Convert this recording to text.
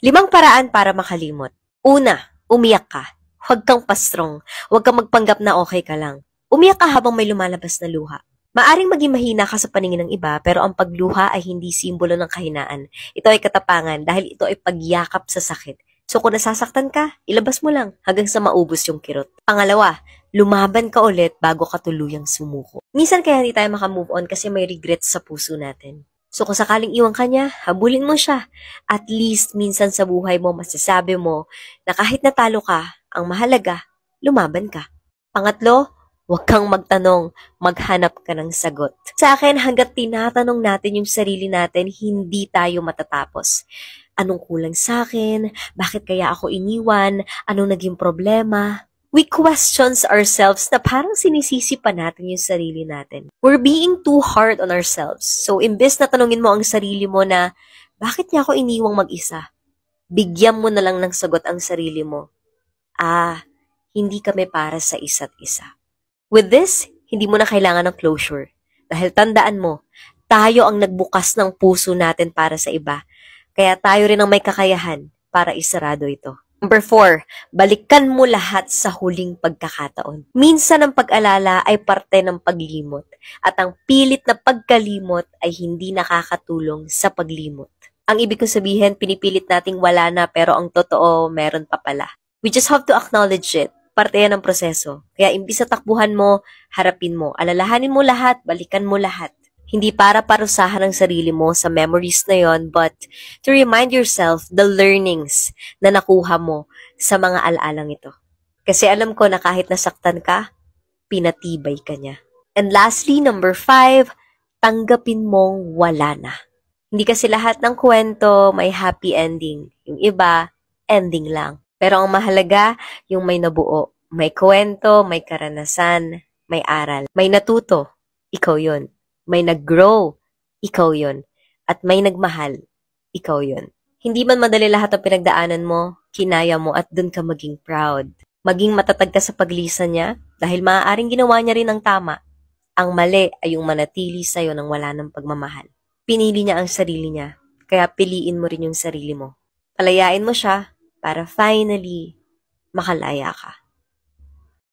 5 paraan para makalimot. Una, umiyak ka. Huwag kang pastrong. Huwag kang magpanggap na okay ka lang. Umiyak ka habang may lumalabas na luha. Maaring maging mahina ka sa paningin ng iba, pero ang pagluha ay hindi simbolo ng kahinaan. Ito ay katapangan dahil ito ay pagyakap sa sakit. So kung nasasaktan ka, ilabas mo lang hanggang sa maubos yung kirot. Pangalawa, lumaban ka ulit bago ka tuluyang sumuko. Minsan kaya hindi tayo makamove on kasi may regrets sa puso natin. So kung sakaling iwan ka niya, habulin mo siya. At least minsan sa buhay mo masasabi mo na kahit natalo ka, ang mahalaga, lumaban ka. Pangatlo, huwag kang magtanong, maghanap ka ng sagot. Sa akin, hanggat tinatanong natin yung sarili natin, hindi tayo matatapos. Anong kulang sa akin? Bakit kaya ako iniwan? Anong naging problema? We questions ourselves na parang sinisisi pa natin yung sarili natin. We're being too hard on ourselves. So, imbes na tanungin mo ang sarili mo na, bakit niya ako iniwang mag-isa? Bigyan mo na lang ng sagot ang sarili mo. Hindi kami para sa isa't isa. With this, hindi mo na kailangan ng closure. Dahil tandaan mo, tayo ang nagbukas ng puso natin para sa iba. Kaya tayo rin ang may kakayahan para isarado ito. Number 4, balikan mo lahat sa huling pagkakataon. Minsan ang pag-alala ay parte ng paglimot at ang pilit na pagkalimot ay hindi nakakatulong sa paglimot. Ang ibig kong sabihin, pinipilit nating wala na pero ang totoo, meron pa pala. We just have to acknowledge it. Parte yan ng proseso. Kaya imbis na takbuhan mo, harapin mo. Alalahanin mo lahat, balikan mo lahat. Hindi para parusahan ang sarili mo sa memories na yon, but to remind yourself the learnings na nakuha mo sa mga alaalang ito. Kasi alam ko na kahit nasaktan ka, pinatibay ka niya. And lastly, number 5, tanggapin mong wala na. Hindi kasi lahat ng kwento may happy ending. Yung iba, ending lang. Pero ang mahalaga, yung may nabuo. May kwento, may karanasan, may aral. May natuto, ikaw yun. May nag-grow, ikaw yun. At may nagmahal, ikaw yun. Hindi man madali lahat ang pinagdaanan mo, kinaya mo at dun ka maging proud. Maging matatag ka sa paglisan niya dahil maaaring ginawa niya rin ang tama. Ang mali ay yung manatili sa'yo nang wala ng pagmamahal. Pinili niya ang sarili niya, kaya piliin mo rin yung sarili mo. Palayain mo siya para finally makalaya ka.